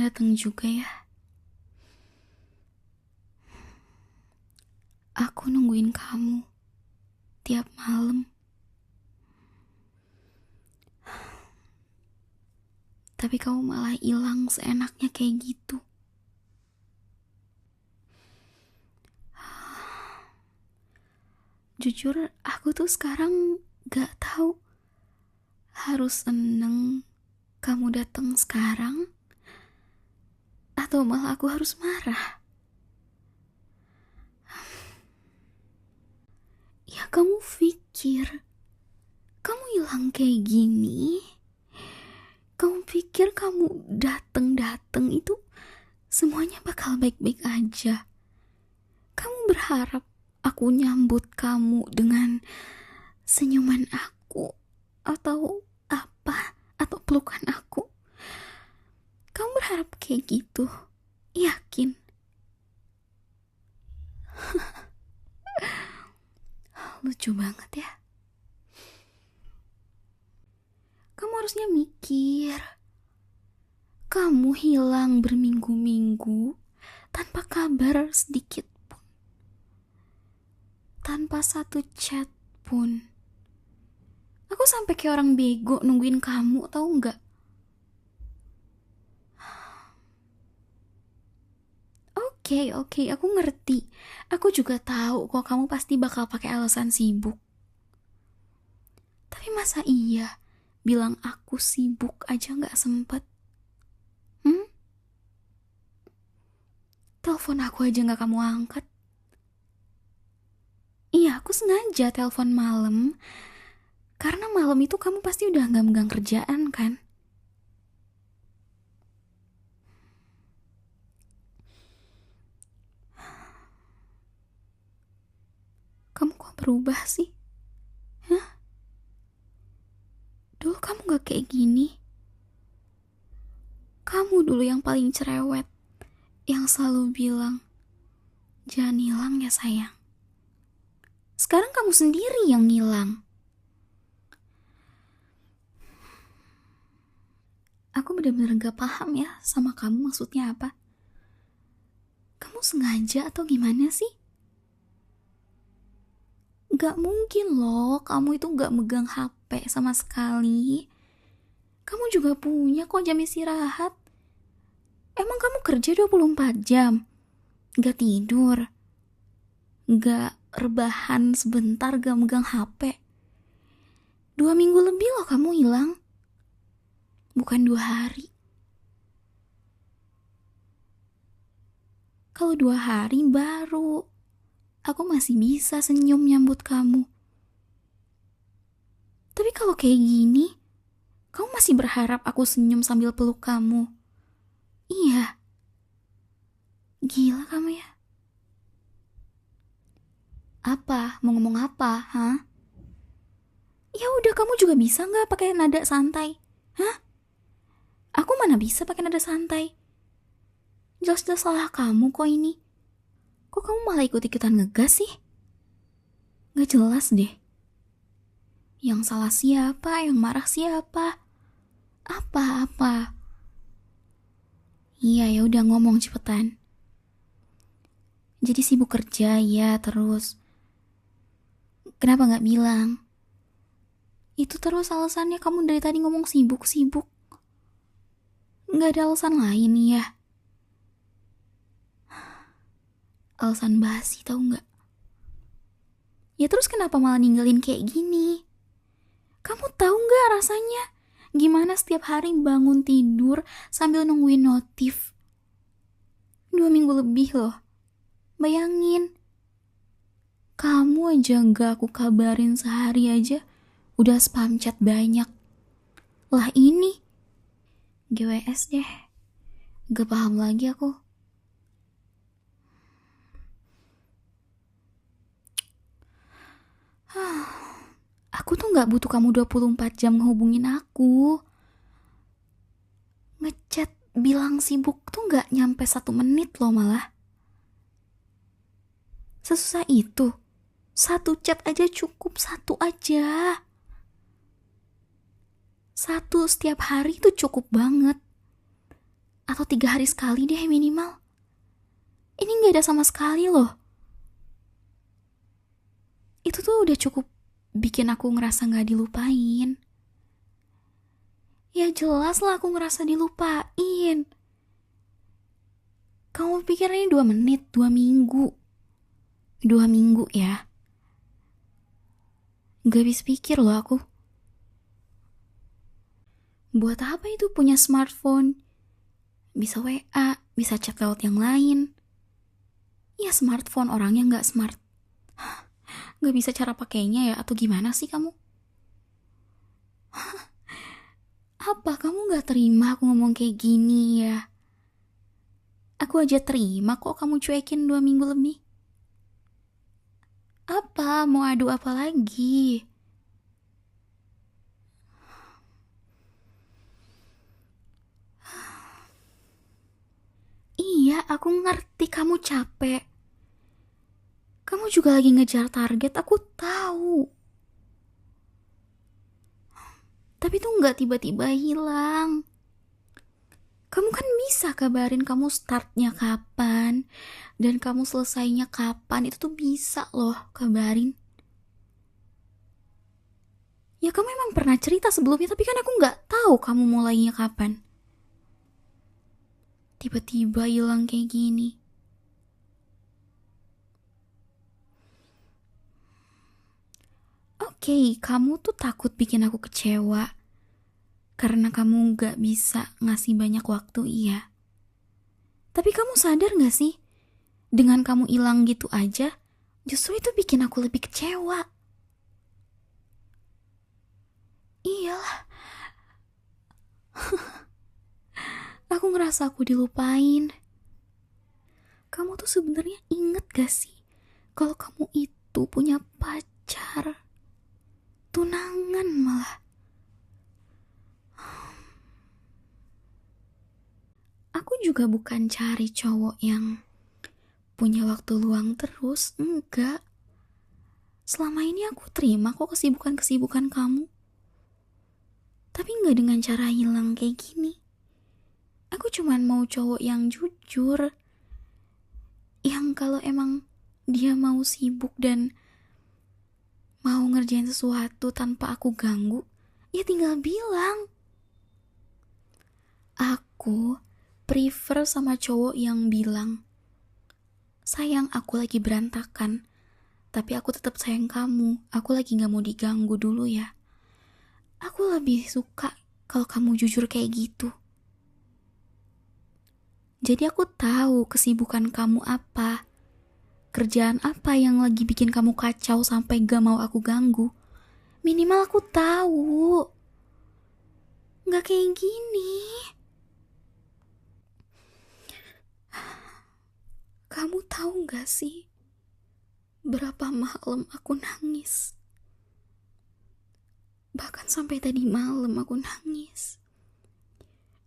datang juga ya. Aku nungguin kamu tiap malam. Tapi kamu malah hilang seenaknya kayak gitu. Jujur, aku tuh sekarang gak tahu harus seneng kamu datang sekarang atau malah aku harus marah. Ya kamu pikir kamu hilang kayak gini, kamu pikir kamu dateng itu semuanya bakal baik-baik aja. Kamu berharap aku nyambut kamu dengan senyuman aku atau apa, atau pelukan aku. Kamu berharap kayak gitu? Yakin? Lucu banget ya. Kamu harusnya mikir. Kamu hilang berminggu-minggu tanpa kabar sedikit pun. Tanpa satu chat pun. Aku sampai kayak orang bego nungguin kamu, tahu nggak? Oke, aku ngerti. Aku juga tahu kok kamu pasti bakal pakai alasan sibuk. Tapi masa iya bilang aku sibuk aja nggak sempet? Telepon aku aja nggak kamu angkat. Iya, aku sengaja telepon malam. Karena malam itu kamu pasti udah nggak megang kerjaan kan? Kamu kok berubah sih? Hah? Dulu kamu gak kayak gini. Kamu dulu yang paling cerewet, yang selalu bilang, jangan hilang ya sayang. Sekarang kamu sendiri yang ngilang. Aku benar-benar gak paham ya sama kamu maksudnya apa. Kamu sengaja atau gimana sih? Gak mungkin loh kamu itu gak megang HP sama sekali. Kamu juga punya kok jam istirahat. Emang kamu kerja 24 jam? Gak tidur? Gak rebahan sebentar gak megang HP? 2 minggu lebih loh kamu hilang. Bukan 2 hari. Kalau 2 hari baru aku masih bisa senyum nyambut kamu. Tapi kalau kayak gini, kamu masih berharap aku senyum sambil peluk kamu? Iya. Gila kamu ya. Apa? Mau ngomong apa? Hah? Ya udah, kamu juga bisa nggak pakai nada santai? Hah? Aku mana bisa pakai nada santai? Jelas-jelas salah kamu kok ini. Kok kamu malah ikut-ikutan ngegas sih? Gak jelas deh. Yang salah siapa? Yang marah siapa? Apa-apa? Iya, ya udah ngomong cepetan. Jadi sibuk kerja ya terus. Kenapa nggak bilang? Itu terus alasannya kamu dari tadi ngomong sibuk-sibuk. Nggak ada alasan lain ya? Alasan basi tau nggak? Ya terus kenapa malah ninggalin kayak gini? Kamu tahu nggak rasanya? Gimana setiap hari bangun tidur sambil nungguin notif? 2 minggu lebih loh. Bayangin. Kamu aja gak aku kabarin sehari aja udah spam chat banyak. Lah ini GWS deh. Gak paham lagi aku. Aku tuh gak butuh kamu 24 jam ngehubungin aku. Ngechat bilang sibuk tuh gak nyampe 1 menit loh malah. Sesusah itu. 1 chat aja cukup, 1 aja. 1 setiap hari itu cukup banget. Atau 3 hari sekali deh minimal. Ini gak ada sama sekali loh. Itu tuh udah cukup bikin aku ngerasa gak dilupain. Ya jelas lah aku ngerasa dilupain. Kamu pikir ini 2 menit, 2 minggu? 2 minggu ya? Gak habis pikir loh aku. Buat apa itu punya smartphone? Bisa WA, bisa chat lewat yang lain. Ya smartphone, orangnya gak smart. Gak bisa cara pakainya ya? Atau gimana sih kamu? Apa kamu gak terima aku ngomong kayak gini ya? Aku aja terima kok kamu cuekin 2 minggu lebih. Apa? Mau adu apa lagi? Iya, aku ngerti kamu capek. Kamu juga lagi ngejar target, aku tahu. Tapi tuh gak tiba-tiba hilang. Kamu kan bisa kabarin kamu startnya kapan dan kamu selesainya kapan. Itu tuh bisa loh kabarin. Ya kamu emang pernah cerita sebelumnya, tapi kan aku gak tahu kamu mulainya kapan. Tiba-tiba hilang kayak gini. Oke, kamu tuh takut bikin aku kecewa karena kamu gak bisa ngasih banyak waktu, iya. Tapi kamu sadar gak sih, dengan kamu hilang gitu aja, justru itu bikin aku lebih kecewa. Iyalah, aku ngerasa aku dilupain. Kamu tuh sebenarnya inget gak sih kalau kamu itu punya pacar, tunangan malah. Aku juga bukan cari cowok yang punya waktu luang terus, enggak. Selama ini aku terima kok kesibukan-kesibukan kamu. Tapi enggak dengan cara hilang kayak gini. Aku cuman mau cowok yang jujur. Yang kalau emang dia mau sibuk dan mau ngerjain sesuatu tanpa aku ganggu, ya tinggal bilang. Aku prefer sama cowok yang bilang, sayang aku lagi berantakan, tapi aku tetap sayang kamu, aku lagi gak mau diganggu dulu ya. Aku lebih suka kalau kamu jujur kayak gitu. Jadi aku tahu kesibukan kamu apa, kerjaan apa yang lagi bikin kamu kacau sampai gak mau aku ganggu. Minimal aku tahu. Gak kayak gini. Kamu tahu gak sih berapa malam aku nangis? Bahkan sampai tadi malam aku nangis.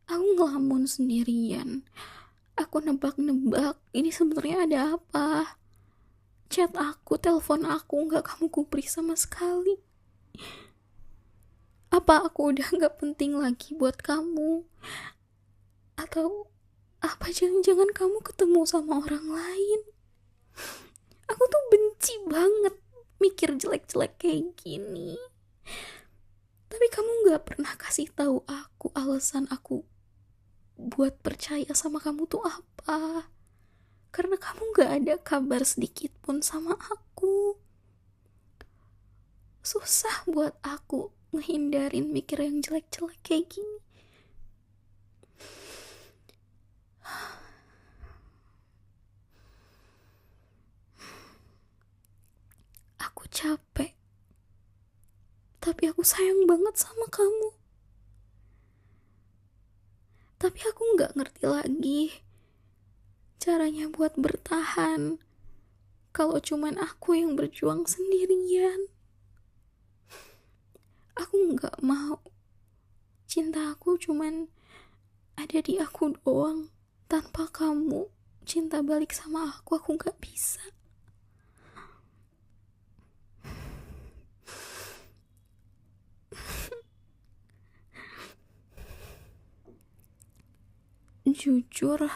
Aku ngelamun sendirian. Aku nebak-nebak ini sebenarnya ada apa. Chat aku, telepon aku gak kamu gubris sama sekali. Apa aku udah gak penting lagi buat kamu? Atau apa jangan-jangan kamu ketemu sama orang lain? Aku tuh benci banget mikir jelek-jelek kayak gini. Tapi kamu gak pernah kasih tahu aku alasan aku buat percaya sama kamu tuh apa. Karena kamu gak ada kabar sedikit pun sama aku. Susah buat aku ngehindarin mikir yang jelek-jelek kayak gini. Aku capek. Tapi aku sayang banget sama kamu. Tapi aku gak ngerti lagi caranya buat bertahan kalau cuman aku yang berjuang sendirian. Aku gak mau cinta aku cuman ada di aku doang. Tanpa kamu cinta balik sama aku gak bisa. Jujur,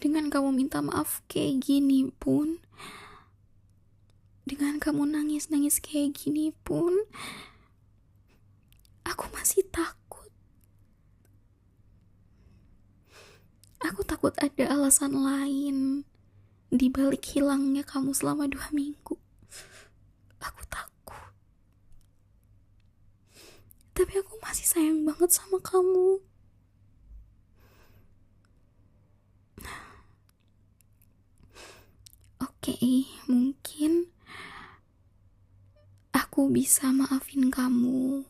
dengan kamu minta maaf kayak gini pun, dengan kamu nangis-nangis kayak gini pun, aku masih takut. Aku takut ada alasan lain di balik hilangnya kamu selama 2 minggu. Aku takut. Tapi aku masih sayang banget sama kamu. Oke, mungkin aku bisa maafin kamu.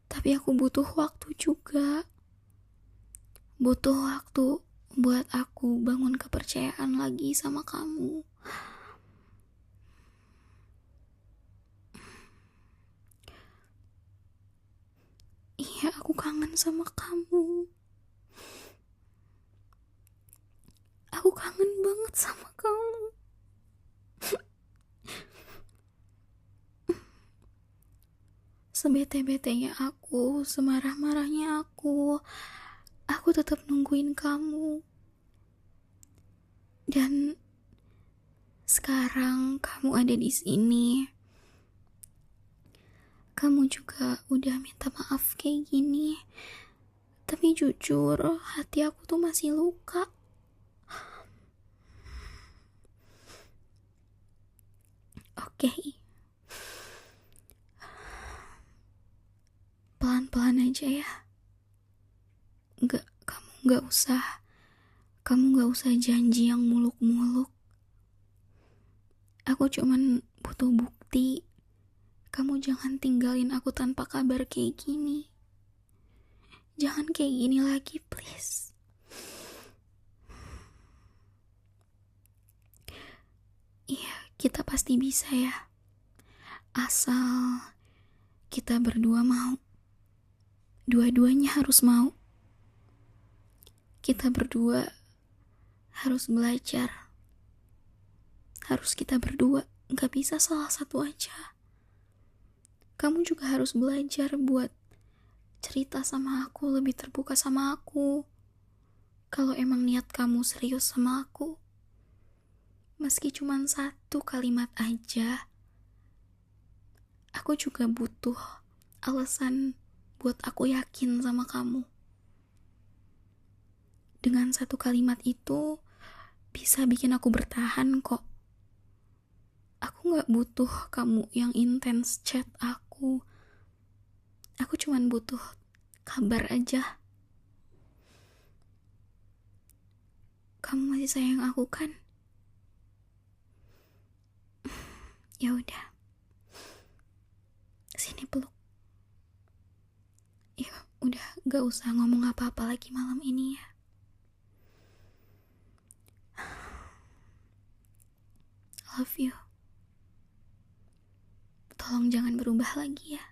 Tapi aku butuh waktu juga. Butuh waktu buat aku bangun kepercayaan lagi sama kamu. Iya, aku kangen sama kamu. Aku kangen banget sama kamu. Sebete-betenya aku, semarah-marahnya aku tetap nungguin kamu. Dan sekarang kamu ada di sini. Kamu juga udah minta maaf kayak gini. Tapi jujur, hati aku tuh masih luka. Oke. Pelan-pelan aja ya. Kamu gak usah janji yang muluk-muluk. Aku cuman butuh bukti. Kamu jangan tinggalin aku tanpa kabar kayak gini. Jangan kayak gini lagi, please. Iya, kita pasti bisa ya. Asal kita berdua mau. Dua-duanya harus mau. Kita berdua harus belajar. Harus kita berdua, gak bisa salah satu aja. Kamu juga harus belajar buat cerita sama aku, lebih terbuka sama aku. Kalau emang niat kamu serius sama aku, meski cuma satu kalimat aja, aku juga butuh alasan buat aku yakin sama kamu. Dengan satu kalimat itu bisa bikin aku bertahan kok. Aku gak butuh kamu yang intens chat aku. Aku cuman butuh kabar aja. Kamu masih sayang aku kan? Ya udah. Sini peluk. Ya udah, gak usah ngomong apa-apa lagi malam ini ya. Love you. Tolong jangan berubah lagi ya.